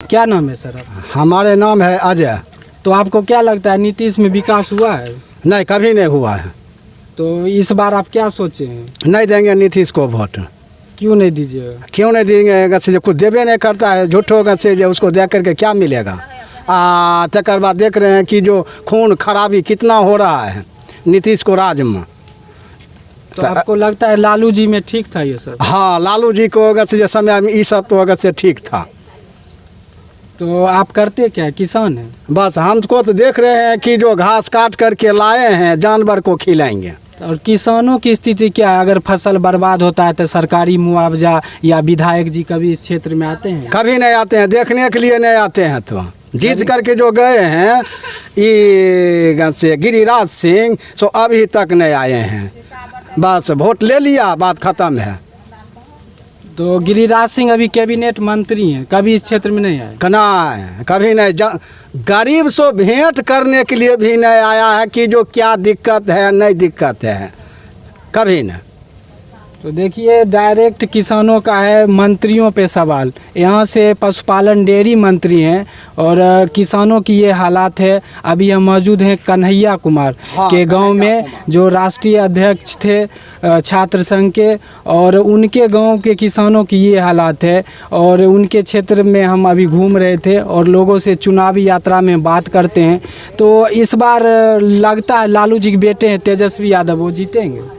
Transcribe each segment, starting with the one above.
क्या नाम है सर आप? हमारे नाम है अजय। तो आपको क्या लगता है नीतीश में विकास हुआ है? नहीं, कभी नहीं हुआ है। तो इस बार आप क्या सोचे हैं? नहीं देंगे नीतीश को वोट। क्यों नहीं दीजिएगा? क्यों नहीं देंगे? गसे जो कुछ देवे नहीं करता है, झूठो गसे जो उसको दे करके क्या मिलेगा। तकर बाद देख रहे हैं कि जो खून खराबी कितना हो रहा है नीतीश को राज में। तो आपको लगता है लालू जी में ठीक था ये सब? हाँ, लालू जी को गसे जो समय में ये सब तो गसे ठीक था। तो आप करते क्या, किसान हैं? बस हमको तो देख रहे हैं कि जो घास काट करके लाए हैं जानवर को खिलाएंगे। और किसानों की स्थिति क्या है? अगर फसल बर्बाद होता है तो सरकारी मुआवजा या विधायक जी कभी इस क्षेत्र में आते हैं? कभी नहीं आते हैं, देखने के लिए नहीं आते हैं। तो जीत करके जो गए हैं ये से गिरिराज सिंह, सो अभी तक नहीं आए हैं। बस वोट ले लिया, बात खत्म है। तो गिरिराज सिंह अभी कैबिनेट मंत्री हैं, कभी इस क्षेत्र में नहीं आए? नहीं, कभी नहीं। गरीब से भेंट करने के लिए भी नहीं आया है कि जो क्या दिक्कत है नहीं दिक्कत है, कभी नहीं। तो देखिए, डायरेक्ट किसानों का है मंत्रियों पे सवाल। यहाँ से पशुपालन डेयरी मंत्री हैं और किसानों की ये हालात है। अभी हम मौजूद हैं कन्हैया कुमार के गांव में, जो राष्ट्रीय अध्यक्ष थे छात्र संघ के, और उनके गांव के किसानों की ये हालात है। और उनके क्षेत्र में हम अभी घूम रहे थे और लोगों से चुनावी यात्रा में बात करते हैं। तो इस बार लगता है लालू जी के बेटे हैं तेजस्वी यादव, वो जीतेंगे?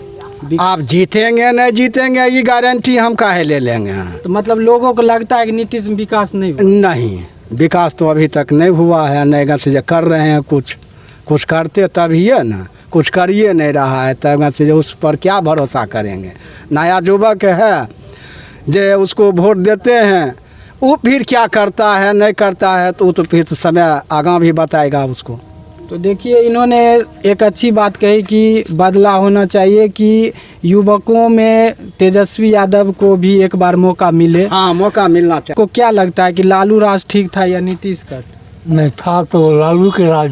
आप जीतेंगे नहीं जीतेंगे ये गारंटी हम काहे ले लेंगे। तो मतलब लोगों को लगता है कि नीतीश में विकास नहीं हुआ? नहीं, विकास तो अभी तक नहीं हुआ है। नहीं से जो कर रहे हैं कुछ करते तभी है ना, कुछ करिए नहीं रहा है तब से उस पर क्या भरोसा करेंगे। नया युवक है जो उसको वोट देते हैं, वो फिर क्या करता है नहीं करता है तो फिर समय आगे भी बताएगा उसको। तो देखिए, इन्होंने एक अच्छी बात कही कि बदला होना चाहिए, कि युवकों में तेजस्वी यादव को भी एक बार मौका मिले। हाँ, मौका मिलना चाहिए। को क्या लगता है कि लालू राज ठीक था या नीतीश का? नहीं था तो लालू के राज।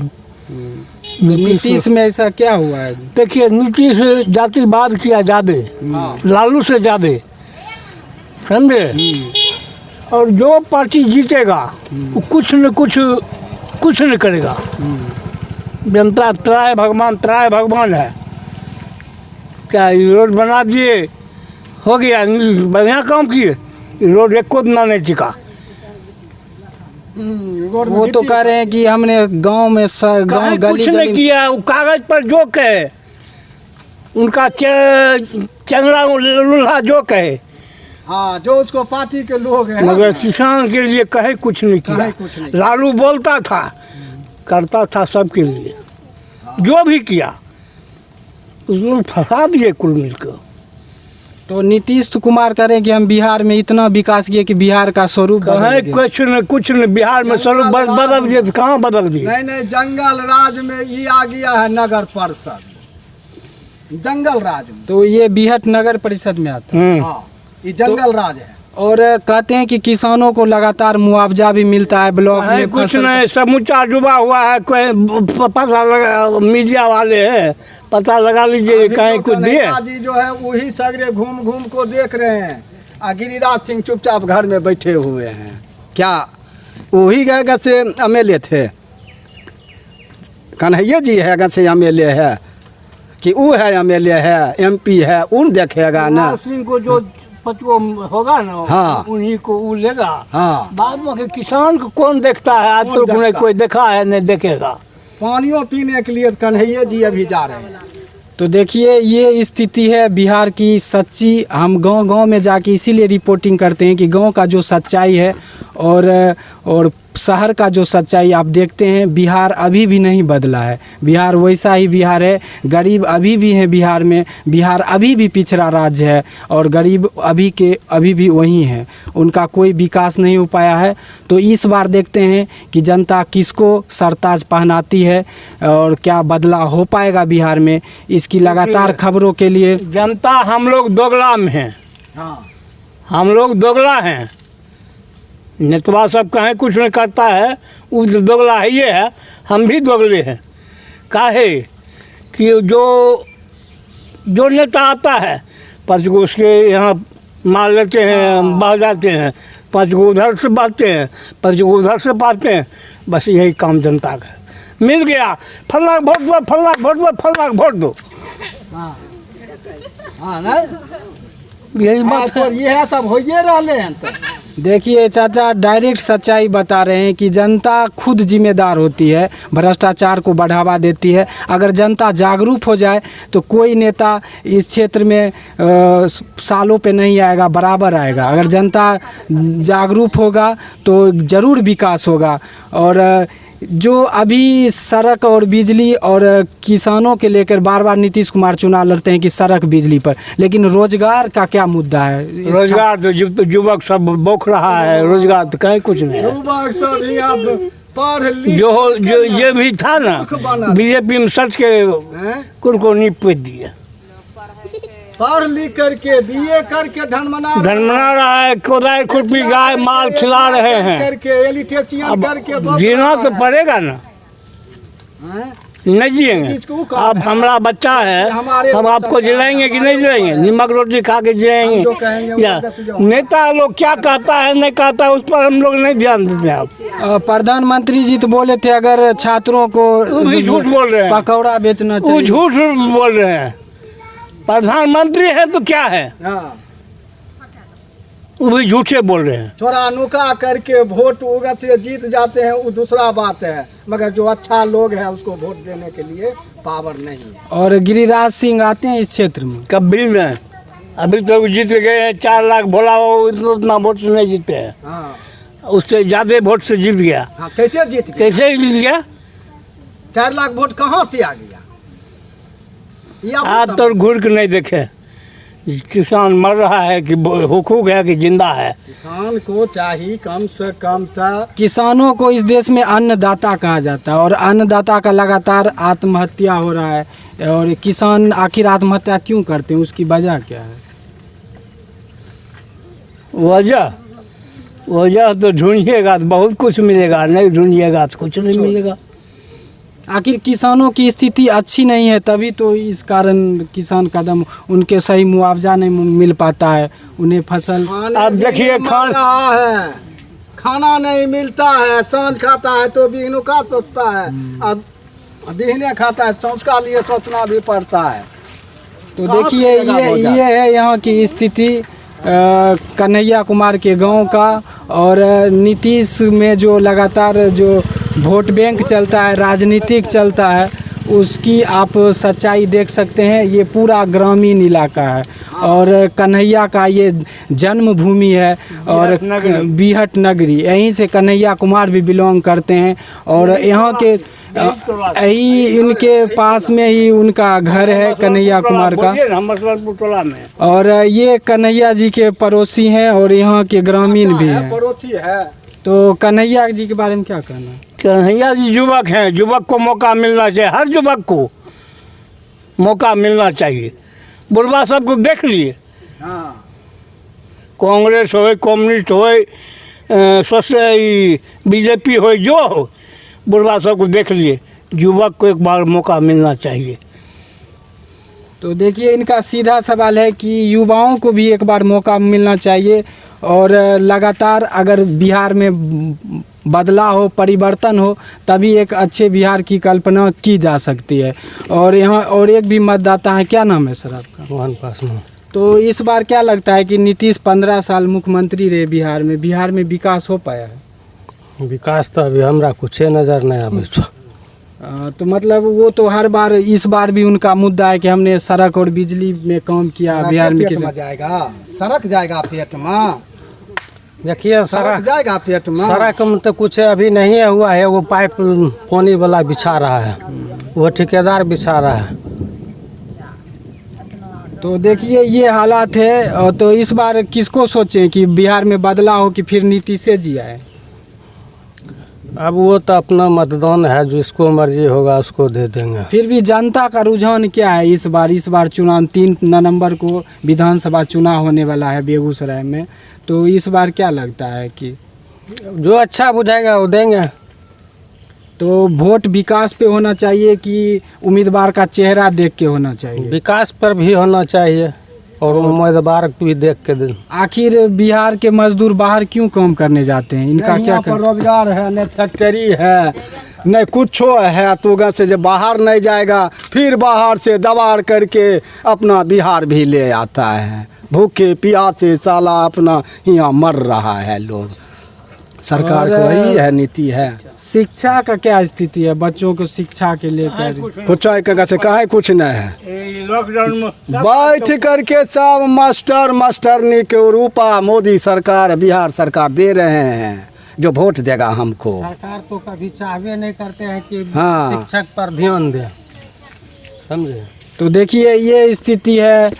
नीतीश में ऐसा क्या हुआ है? देखिए, नीतीश जातिवाद किया ज़्यादा, लालू से ज़्यादा, समझे। और जो पार्टी जीतेगा वो कुछ न करेगा। जनता त्राय भगवान है। क्या रोड बना दिए, हो गया, बढ़िया काम किए। रोड एक को ना नहीं टिका। वो तो कह रहे हैं कि हमने गांव में गांव गली कुछ नहीं किया। वो कागज पर जो कहे, उनका चंगड़ा लूल्हा जो कहे, हाँ, जो उसको पार्टी के लोग हैं, मगर किसान के लिए कहे कुछ नहीं किया। लालू बोलता था, करता था सबके लिए, जो भी किया उसमें फंसा दिए कुल मिलकर। तो नीतीश कुमार करें कि हम बिहार में इतना विकास किए कि बिहार का स्वरूप कुछ न बिहार में स्वरूप बदल गए। कहाँ बदल गए? नहीं, जंगल राज में ये आ गया है नगर परिषद, जंगल राज में। तो ये बिहट नगर परिषद में आता है। हाँ, ये जंगल राज है। और कहते हैं कि किसानों को लगातार मुआवजा भी मिलता है ब्लॉक में। कुछ नहीं, समूचा डूबा हुआ है। कोई पता लगा, मीडिया वाले हैं, पता लगा लीजिए कहीं कुछ दिए। जी जो है वही सगरे घूम को देख रहे हैं। गिरिराज सिंह चुपचाप घर में बैठे हुए हैं। क्या वही गए से MLA थे? कन्हैया जी है से MLA है कि वो है MLA है, MP है, उन देखेगा ना। सिंह को जो पचको होगा ना, हाँ, उन्हीं को वो लेगा। हाँ, बाद में किसान को कौन देखता है? आज तो कोई देखा है नहीं देखेगा। पानियों पीने के लिए कन्हैया जी अभी जा रहे हैं। तो देखिए, ये स्थिति है बिहार की सच्ची। हम गांव में जाके इसीलिए रिपोर्टिंग करते हैं कि गांव का जो सच्चाई है और शहर का जो सच्चाई आप देखते हैं, बिहार अभी भी नहीं बदला है। बिहार वैसा ही बिहार है। गरीब अभी भी हैं बिहार में। बिहार अभी भी पिछड़ा राज्य है और गरीब अभी भी वही हैं। उनका कोई विकास नहीं हो पाया है। तो इस बार देखते हैं कि जनता किसको सरताज पहनाती है और क्या बदला हो पाएगा बिहार में। इसकी लगातार खबरों के लिए जनता, हम लोग दोगला में हैं। हाँ, हम लोग दोगला हैं। नेतवा सब कहें कुछ नहीं करता है, वो दोगला है। ये है, हम भी दोगले हैं। काहे कि जो नेता आता है, पर उसके यहाँ मार लेते हैं, बह जाते हैं, 5 गो उधर से बांटते हैं, 5 गो उधर से बांटते हैं, बस यही काम जनता का है। मिल गया फल्ला वोट दो, फल्ला वोट दो, फल्ला वोट दो, हाँ हाँ नहीं यही बात है। ये है सब हो ये रहले हैं तो देखिए चाचा, डायरेक्ट सच्चाई बता रहे हैं कि जनता खुद जिम्मेदार होती है, भ्रष्टाचार को बढ़ावा देती है। अगर जनता जागरूक हो जाए तो कोई नेता इस क्षेत्र में सालों पे नहीं आएगा, बराबर आएगा। अगर जनता जागरूक होगा तो ज़रूर विकास होगा। और जो अभी सड़क और बिजली और किसानों के लेकर बार बार नीतीश कुमार चुनाव लड़ते हैं कि सड़क बिजली पर, लेकिन रोजगार का क्या मुद्दा है? रोजगार तो युवक सब बौख रहा है, रोजगार तो कहीं कुछ नहीं है। युवक सब यहाँ पढ़ लिख जो ये भी था ना, बीजेपी में सच के हैं? कुल को नीप दिया, पढ़ लिख करके बीए करके धन मना रहा है, कोदाई खुरपी गाय माल खिला रहे हैं। करके एलिटेशियन करके जीना तो पड़ेगा ना, हैं? नहीं जिएंगे। अब हमारा बच्चा है, हम आपको जिलाएंगे कि नहीं जिलाएंगे? नमक रोटी खा के जिलाएंगे या नेता लोग क्या कहता है नहीं कहता है, उस पर हम लोग नहीं ध्यान देते। आप प्रधानमंत्री जी तो बोले थे अगर छात्रों को वो भी झूठ बोल रहे हैं, पकौड़ा बेचना वो चाहिए। झूठ बोल रहे हैं। प्रधानमंत्री है तो क्या है, हाँ वो भी झूठे बोल रहे हैं। थोड़ा नुका करके वोट उगत से जीत जाते हैं वो दूसरा बात है, मगर जो अच्छा लोग है उसको वोट देने के लिए पावर नहीं है। और गिरिराज सिंह आते हैं इस क्षेत्र में? कभी नहीं, अभी तो जीत गए हैं 4 लाख भोला, वो उतना वोट से नहीं जीते हैं, हाँ उससे ज़्यादा वोट से जीत गया। हाँ कैसे जीत गए? कैसे जीत गया? 4 लाख वोट कहाँ से आ गया? आज तो घूर के नहीं देखे, किसान मर रहा है कि हुकूक है कि जिंदा है। किसान को चाहिए कम से कम था। किसानों को इस देश में अन्नदाता कहा जाता है और अन्नदाता का लगातार आत्महत्या हो रहा है। और किसान आखिर आत्महत्या क्यों करते हैं, उसकी वजह क्या है? वजह तो ढूंढिएगा तो बहुत कुछ मिलेगा, नहीं ढूंढिएगा तो कुछ नहीं मिलेगा। आखिर किसानों की स्थिति अच्छी नहीं है, तभी तो इस कारण किसान कदम उनके सही मुआवजा नहीं मिल पाता है, उन्हें फसल। अब देखिए खाना नहीं मिलता है, सांझ खाता है तो बिहनों का सोचता है, अब बिहने खाता है तो उसका लिए सोचना भी पड़ता है। तो देखिए ये है यहाँ की स्थिति कन्हैया कुमार के गांव का। और नीतीश में जो लगातार जो वोट बैंक चलता है, राजनीतिक चलता है, उसकी आप सच्चाई देख सकते हैं। ये पूरा ग्रामीण इलाका है और कन्हैया का ये जन्मभूमि है और बीहट नगरी, यहीं से कन्हैया कुमार भी बिलोंग करते हैं। और यहाँ के यही इनके पास में ही उनका घर है कन्हैया कुमार का। और ये कन्हैया जी के पड़ोसी हैं और यहाँ के ग्रामीण भी हैं, पड़ोसी है। तो कन्हैया जी के बारे में क्या कहना है? कन्हैया जी युवक हैं, युवक को मौका मिलना चाहिए, हर युवक को मौका मिलना चाहिए। बुढ़वा सबको देख लिए, हाँ कांग्रेस हो, कम्युनिस्ट हो, बीजेपी हो, जो हो, बुढ़वा सबको देख लिए। युवक को एक बार मौका मिलना चाहिए। तो देखिए इनका सीधा सवाल है कि युवाओं को भी एक बार मौका मिलना चाहिए और लगातार अगर बिहार में बदलाव हो, परिवर्तन हो, तभी एक अच्छे बिहार की कल्पना की जा सकती है। और यहाँ और एक भी मतदाता है, क्या नाम है सर आपका? मोहन पासवान। तो इस बार क्या लगता है कि नीतीश 15 साल मुख्यमंत्री रहे बिहार में विकास हो पाया है? विकास तो अभी हमरा कुछ नज़र नहीं आवे। तो मतलब वो तो हर बार, इस बार भी उनका मुद्दा है कि हमने सड़क और बिजली में काम किया बिहार में। पेट में जाएगा, सड़क जाएगा पेट में, देखिए सड़क जाएगा पेट में। सड़क में तो कुछ अभी नहीं हुआ है, वो पाइप पानी वाला बिछा रहा है, वो ठेकेदार बिछा रहा है। तो देखिए ये हालात है। और तो इस बार किसको सोचें कि बिहार में बदलाव हो कि फिर नीतीश जी आए? अब वो तो अपना मतदान है, जिसको मर्जी होगा उसको दे देंगे। फिर भी जनता का रुझान क्या है इस बार चुनाव 3 नवंबर को विधानसभा चुनाव होने वाला है बेगूसराय में, तो इस बार क्या लगता है कि जो अच्छा बुझाएगा वो देंगे। तो वोट विकास पे होना चाहिए कि उम्मीदवार का चेहरा देख के होना चाहिए? विकास पर भी होना चाहिए। और उम्मीदवार भी देख के दिन आखिर बिहार के मजदूर बाहर क्यों काम करने जाते हैं, इनका क्या यहाँ पर रोजगार है, न फैक्ट्री है, न कुछो है, तो वहाँ से जब बाहर नहीं जाएगा फिर बाहर से दबाड़ करके अपना बिहार भी ले आता है। भूखे प्यासे साला अपना यहाँ मर रहा है लोग। सरकार को वही है नीति है। शिक्षा का क्या स्थिति है, बच्चों को शिक्षा के लेकर? कुछ से कहाँ कुछ नहीं है। लॉकडाउन में बैठ करके सब मास्टरनी के रूपा मोदी सरकार बिहार सरकार दे रहे हैं, जो वोट देगा हमको। सरकार को कभी चाहवे नहीं करते हैं कि हाँ। शिक्षक पर ध्यान दे, समझे। तो देखिए ये स्थिति है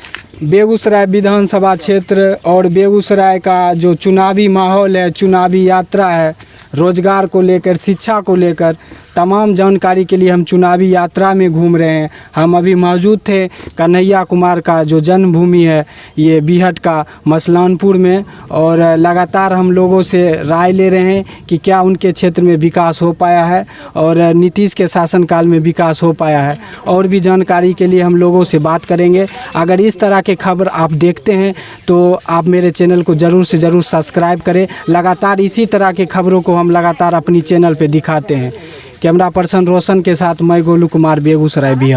बेगूसराय विधानसभा क्षेत्र और बेगूसराय का जो चुनावी माहौल है, चुनावी यात्रा है, रोजगार को लेकर, शिक्षा को लेकर तमाम जानकारी के लिए हम चुनावी यात्रा में घूम रहे हैं। हम अभी मौजूद थे कन्हैया कुमार का जो जन्मभूमि है ये बीहट का मसलानपुर में, और लगातार हम लोगों से राय ले रहे हैं कि क्या उनके क्षेत्र में विकास हो पाया है और नीतीश के शासनकाल में विकास हो पाया है। और भी जानकारी के लिए हम लोगों से बात करेंगे। अगर इस तरह के खबर आप देखते हैं तो आप मेरे चैनल को ज़रूर से ज़रूर सब्सक्राइब करें। लगातार इसी तरह के खबरों को हम लगातार अपनी चैनल पे दिखाते हैं। कैमरा पर्सन रोशन के साथ मैं गोलू कुमार, बेगूसराय बिहार।